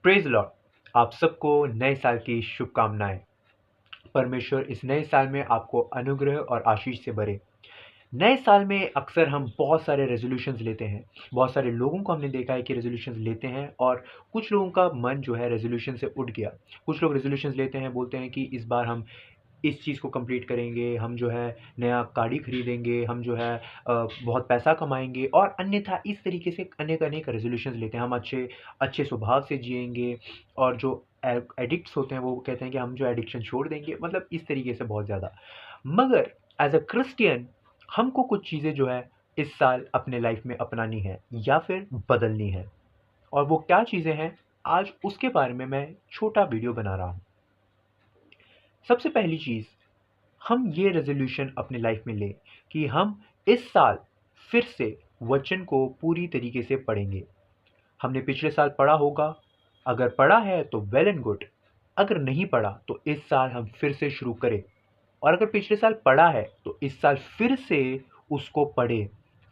Praise Lord. आप सबको नए साल की शुभकामनाएं। परमेश्वर इस नए साल में आपको अनुग्रह और आशीष से भरे। नए साल में अक्सर हम बहुत सारे रेजोल्यूशंस लेते हैं। बहुत सारे लोगों को हमने देखा है कि रेजोल्यूशंस लेते हैं और कुछ लोगों का मन जो है रेजोल्यूशन से उठ गया। कुछ लोग रेजोल्यूशंस लेते हैं, बोलते हैं कि इस बार हम इस चीज़ को कंप्लीट करेंगे, हम जो है नया गाड़ी खरीदेंगे, हम जो है बहुत पैसा कमाएँगे और अन्यथा इस तरीके से अनेक-अनेक रेज़ोल्यूशंस लेते हैं। हम अच्छे अच्छे स्वभाव से जिएँगे और जो एडिक्ट्स होते हैं वो कहते हैं कि हम जो एडिक्शन छोड़ देंगे, मतलब इस तरीके से बहुत ज़्यादा। मगर एज़ अ क्रिस्टियन हमको कुछ चीज़ें जो है इस साल अपने लाइफ़ में अपनानी है या फिर बदलनी है। और वो क्या चीज़ें हैं, आज उसके बारे में मैं छोटा वीडियो बना रहा हूँ। सबसे पहली चीज़, हम ये रेज़ोल्यूशन अपनी लाइफ में लें कि हम इस साल फिर से वचन को पूरी तरीके से पढ़ेंगे। हमने पिछले साल पढ़ा होगा, अगर पढ़ा है तो वेल एंड गुड, अगर नहीं पढ़ा तो इस साल हम फिर से शुरू करें। और अगर पिछले साल पढ़ा है तो इस साल फिर से उसको पढ़ें।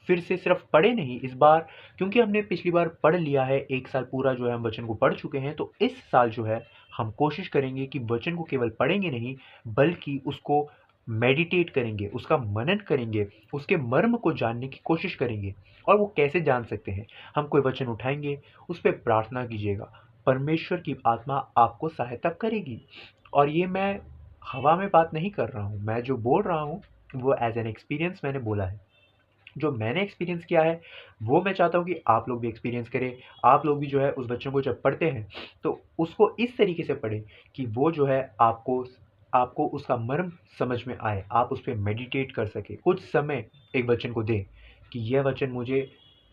फिर से सिर्फ पढ़े नहीं इस बार, क्योंकि हमने पिछली बार पढ़ लिया है, एक साल पूरा जो है हम वचन को पढ़ चुके हैं, तो इस साल जो है हम कोशिश करेंगे कि वचन को केवल पढ़ेंगे नहीं, बल्कि उसको मेडिटेट करेंगे, उसका मनन करेंगे, उसके मर्म को जानने की कोशिश करेंगे। और वो कैसे जान सकते हैं? हम कोई वचन उठाएंगे, उस पर प्रार्थना कीजिएगा, परमेश्वर की आत्मा आपको सहायता करेगी। और ये मैं हवा में बात नहीं कर रहा हूँ, मैं जो बोल रहा हूँ वो एज एन एक्सपीरियंस मैंने बोला है। जो मैंने एक्सपीरियंस किया है वो मैं चाहता हूँ कि आप लोग भी एक्सपीरियंस करें। आप लोग भी जो है उस बच्चों को जब पढ़ते हैं तो उसको इस तरीके से पढ़ें कि वो जो है आपको आपको उसका मर्म समझ में आए, आप उस पर मेडिटेट कर सके। कुछ समय एक वचन को दें कि यह वचन मुझे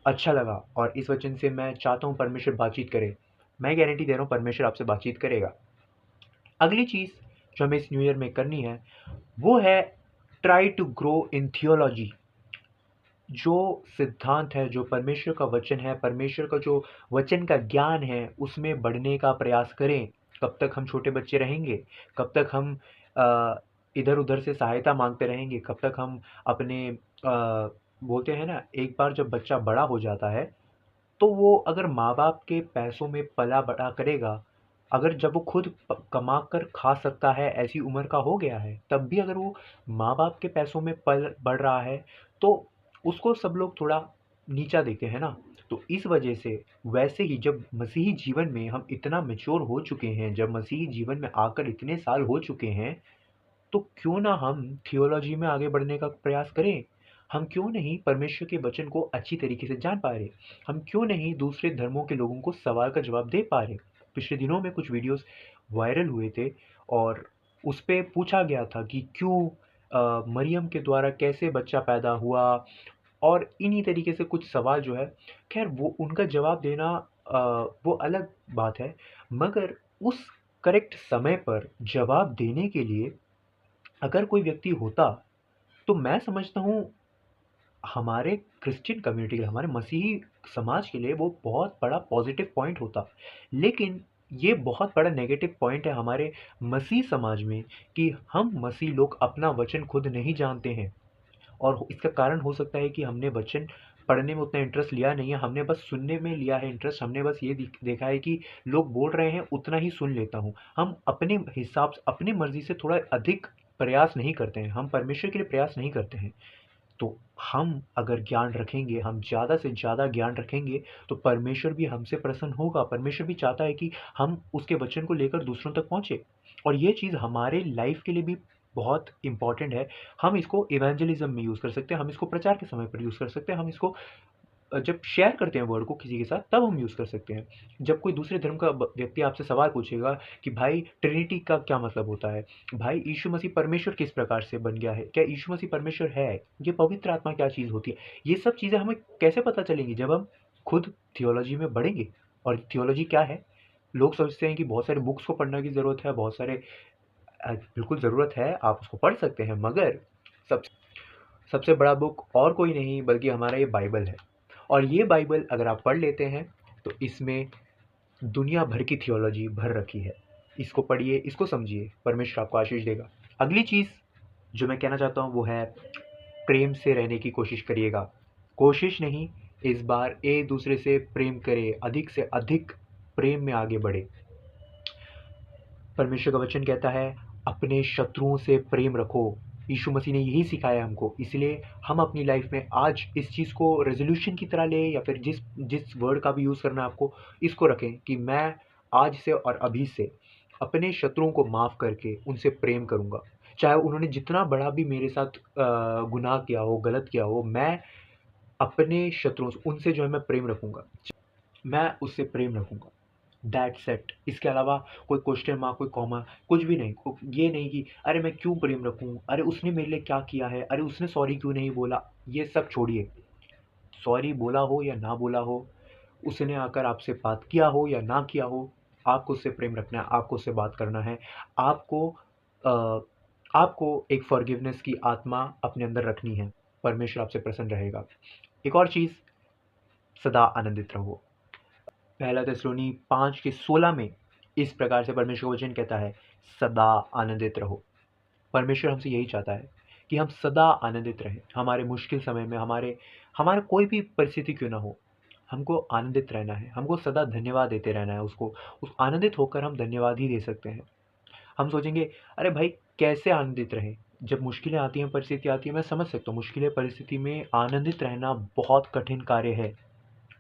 अच्छा लगा और इस वचन से मैं चाहता हूँ परमेश्वर बातचीत करे। मैं गारंटी दे रहा हूँ परमेश्वर आपसे बातचीत करेगा। अगली चीज़ जो हमें इस न्यू ईयर में करनी है वो है try to grow in theology. जो सिद्धांत है, जो परमेश्वर का वचन है, परमेश्वर का जो वचन का ज्ञान है, उसमें बढ़ने का प्रयास करें। कब तक हम छोटे बच्चे रहेंगे? कब तक हम इधर-उधर से सहायता माँगते रहेंगे? कब तक हम अपने बोलते हैं ना, एक बार जब बच्चा बड़ा हो जाता है, तो वो अगर माँ-बाप के पैसों में पला-बड़ा करेगा, अगर जब वो खुद कमा कर खा सकता है, ऐसी उम्र का हो गया है, तब भी अगर वो माँ-बाप के पैसों में पल बढ़ रहा है, तो उसको सब लोग थोड़ा नीचा देखते हैं ना। तो इस वजह से वैसे ही जब मसीही जीवन में हम इतना मैच्योर हो चुके हैं, जब मसीही जीवन में आकर इतने साल हो चुके हैं, तो क्यों ना हम थियोलॉजी में आगे बढ़ने का प्रयास करें? हम क्यों नहीं परमेश्वर के वचन को अच्छी तरीके से जान पा रहे? हम क्यों नहीं दूसरे धर्मों के लोगों को सवाल का जवाब दे पा रहे? पिछले दिनों में कुछ वीडियोस वायरल हुए थे और उस पे पूछा गया था कि क्यों मरियम के द्वारा कैसे बच्चा पैदा हुआ और इन्हीं तरीके से कुछ सवाल जो है, खैर वो उनका जवाब देना वो अलग बात है, मगर उस करेक्ट समय पर जवाब देने के लिए अगर कोई व्यक्ति होता, तो मैं समझता हूँ हमारे क्रिश्चियन कम्युनिटी के लिए, हमारे मसीही समाज के लिए वो बहुत बड़ा पॉजिटिव पॉइंट होता। लेकिन ये बहुत बड़ा नेगेटिव पॉइंट है हमारे मसीह समाज में कि हम मसीह लोग अपना वचन खुद नहीं जानते हैं। और इसका कारण हो सकता है कि हमने वचन पढ़ने में उतना इंटरेस्ट लिया नहीं है, हमने बस सुनने में लिया है इंटरेस्ट। हमने बस ये देखा है कि लोग बोल रहे हैं उतना ही सुन लेता हूँ। हम अपने हिसाब से अपनी मर्जी से थोड़ा अधिक प्रयास नहीं करते हैं, हम परमेश्वर के लिए प्रयास नहीं करते हैं। तो हम अगर ज्ञान रखेंगे, हम ज़्यादा से ज़्यादा ज्ञान रखेंगे, तो परमेश्वर भी हमसे प्रसन्न होगा। परमेश्वर भी चाहता है कि हम उसके वचन को लेकर दूसरों तक पहुँचे। और ये चीज़ हमारे लाइफ के लिए भी बहुत इम्पॉर्टेंट है। हम इसको इवेंजलिज्म में यूज़ कर सकते हैं, हम इसको प्रचार के समय पर यूज़ कर सकते हैं, हम इसको जब शेयर करते हैं वर्ड को किसी के साथ, तब हम यूज़ कर सकते हैं। जब कोई दूसरे धर्म का व्यक्ति आपसे सवाल पूछेगा कि भाई ट्रिनिटी का क्या मतलब होता है? भाई यीशु मसीह परमेश्वर किस प्रकार से बन गया है? क्या यीशु मसीह परमेश्वर है? ये पवित्र आत्मा क्या चीज़ होती है? ये सब चीज़ें हमें कैसे पता चलेंगी? जब हम खुद थियोलॉजी में बढ़ेंगे। और थियोलॉजी क्या है? लोग सोचते हैं कि बहुत सारे बुक्स को पढ़ने की ज़रूरत है, बहुत सारे बिल्कुल ज़रूरत है, आप उसको पढ़ सकते हैं, मगर सब सबसे बड़ा बुक और कोई नहीं बल्कि हमारा ये बाइबल है। और ये बाइबल अगर आप पढ़ लेते हैं तो इसमें दुनिया भर की थियोलॉजी भर रखी है। इसको पढ़िए, इसको समझिए, परमेश्वर आपको आशीष देगा। अगली चीज़ जो मैं कहना चाहता हूँ वो है प्रेम से रहने की कोशिश करिएगा। कोशिश नहीं, इस बार एक दूसरे से प्रेम करें, अधिक से अधिक प्रेम में आगे बढ़े। परमेश्वर का वचन कहता है अपने शत्रुओं से प्रेम रखो। यीशु मसीह ने यही सिखाया हमको, इसलिए हम अपनी लाइफ में आज इस चीज़ को रेजोल्यूशन की तरह लें, या फिर जिस जिस वर्ड का भी यूज़ करना है आपको, इसको रखें कि मैं आज से और अभी से अपने शत्रुओं को माफ़ करके उनसे प्रेम करूँगा। चाहे उन्होंने जितना बड़ा भी मेरे साथ गुनाह किया हो, गलत किया हो, मैं अपने शत्रुओं से उनसे जो है मैं प्रेम रखूँगा, मैं उससे प्रेम रखूँगा। That's it. इसके अलावा कोई क्वेश्चन मार्क, कोई कॉमा, कुछ भी नहीं। ये नहीं कि अरे मैं क्यों प्रेम रखूँ, अरे उसने मेरे लिए क्या किया है, अरे उसने सॉरी क्यों नहीं बोला। ये सब छोड़िए। सॉरी बोला हो या ना बोला हो, उसने आकर आपसे बात किया हो या ना किया हो, आपको उससे प्रेम रखना है, आपको उससे बात करना है। आपको अ, आपको एक फॉरगिवनेस की आत्मा अपने अंदर रखनी है। परमेश्वर आपसे प्रसन्न रहेगा। एक और चीज़, सदा आनंदित रहो। पहला थिस्सलुनी 5:16 में इस प्रकार से परमेश्वर का वचन कहता है, सदा आनंदित रहो। परमेश्वर हमसे यही चाहता है कि हम सदा आनंदित रहें। हमारे मुश्किल समय में, हमारा कोई भी परिस्थिति क्यों ना हो, हमको आनंदित रहना है, हमको सदा धन्यवाद देते रहना है उसको। उस आनंदित होकर हम धन्यवाद ही दे सकते हैं। हम सोचेंगे अरे भाई कैसे आनंदित रहें, जब मुश्किलें आती हैं, परिस्थिति आती है, मैं समझ सकता हूँ मुश्किलें परिस्थिति में आनंदित रहना बहुत कठिन कार्य है।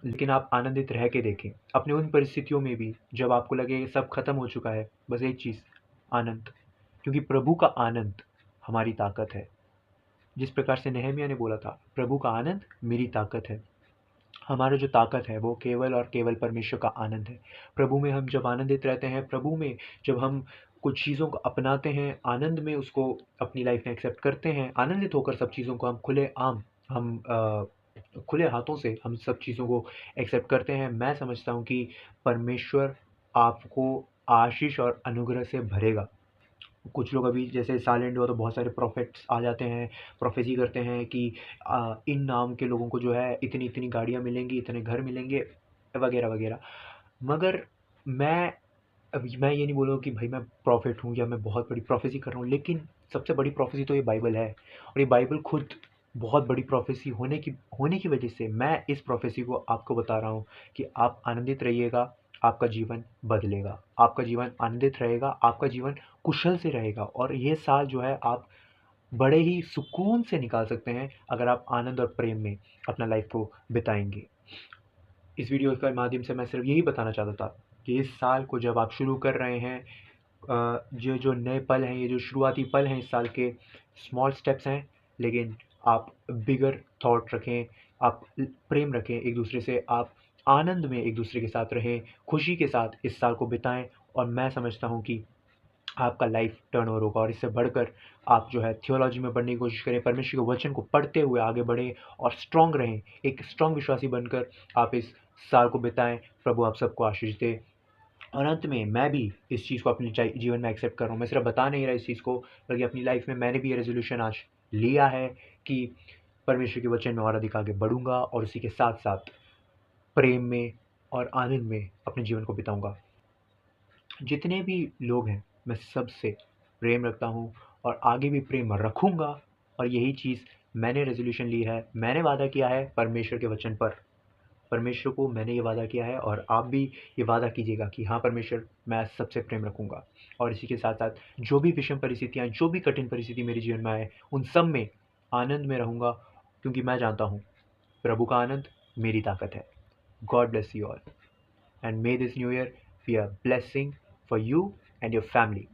लेकिन आप आनंदित रह के देखें अपने उन परिस्थितियों में भी, जब आपको लगे सब खत्म हो चुका है, बस एक चीज़, आनंद। क्योंकि प्रभु का आनंद हमारी ताकत है। जिस प्रकार से नेहमिया ने बोला था, प्रभु का आनंद मेरी ताकत है। हमारा जो ताकत है वो केवल और केवल परमेश्वर का आनंद है। प्रभु में हम जब आनंदित रहते हैं, प्रभु में जब हम कुछ चीज़ों को अपनाते हैं, आनंद में उसको अपनी लाइफ में एक्सेप्ट करते हैं, आनंदित होकर सब चीज़ों को हम खुले हाथों से हम सब चीज़ों को एक्सेप्ट करते हैं, मैं समझता हूँ कि परमेश्वर आपको आशीष और अनुग्रह से भरेगा। कुछ लोग अभी जैसे साइलेंट हुआ तो बहुत सारे प्रोफेट्स आ जाते हैं, प्रोफेसी करते हैं कि इन नाम के लोगों को जो है इतनी इतनी गाड़ियाँ मिलेंगी, इतने घर मिलेंगे, वगैरह वगैरह। मगर मैं अभी मैं ये नहीं बोल रहा हूँ कि भाई मैं प्रॉफिट हूँ या मैं बहुत बड़ी प्रोफेसी कर रहा हूँ, लेकिन सबसे बड़ी प्रोफेसी तो ये बाइबल है। और ये बाइबल खुद बहुत बड़ी प्रोफेसी होने की वजह से मैं इस प्रोफेसी को आपको बता रहा हूँ कि आप आनंदित रहिएगा, आपका जीवन बदलेगा, आपका जीवन आनंदित रहेगा, आपका जीवन कुशल से रहेगा, और ये साल जो है आप बड़े ही सुकून से निकाल सकते हैं अगर आप आनंद और प्रेम में अपना लाइफ को बिताएंगे। इस वीडियो के माध्यम से मैं सिर्फ यही बताना चाहता था कि इस साल को जब आप शुरू कर रहे हैं, जो जो नए पल हैं, ये जो शुरुआती पल हैं इस साल के, स्मॉल स्टेप्स हैं, लेकिन आप बिगर थॉट रखें, आप प्रेम रखें एक दूसरे से, आप आनंद में एक दूसरे के साथ रहें, खुशी के साथ इस साल को बिताएं। और मैं समझता हूँ कि आपका लाइफ टर्न ओवर होगा, और इससे बढ़कर आप जो है थियोलॉजी में बढ़ने की कोशिश करें, परमेश्वर के वचन को पढ़ते हुए आगे बढ़ें और स्ट्रांग रहें, एक स्ट्रांग विश्वासी बनकर आप इस साल को बिताएं। प्रभु आप सबको आशीष दे। और अंत में मैं भी इस चीज़ को अपने जीवन में एक्सेप्ट कर रहा हूँ, मैं सिर्फ बता नहीं रहा इस चीज़ को, बल्कि अपनी लाइफ में मैंने भी ये रेजोल्यूशन आज लिया है कि परमेश्वर के वचन में और अधिक आगे बढ़ूंगा, और उसी के साथ साथ प्रेम में और आनंद में अपने जीवन को बिताऊंगा। जितने भी लोग हैं, मैं सबसे प्रेम रखता हूँ और आगे भी प्रेम रखूँगा। और यही चीज़ मैंने रेजोल्यूशन ली है, मैंने वादा किया है परमेश्वर के वचन पर। परमेश्वर को मैंने ये वादा किया है, और आप भी ये वादा कीजिएगा कि हाँ परमेश्वर, मैं सबसे प्रेम रखूँगा। और इसी के साथ साथ जो भी विषम परिस्थितियाँ, जो भी कठिन परिस्थिति मेरे जीवन में आए, उन सब में आनंद में रहूँगा, क्योंकि मैं जानता हूँ प्रभु का आनंद मेरी ताकत है। God bless you all, and may this new year be a blessing for you and your family.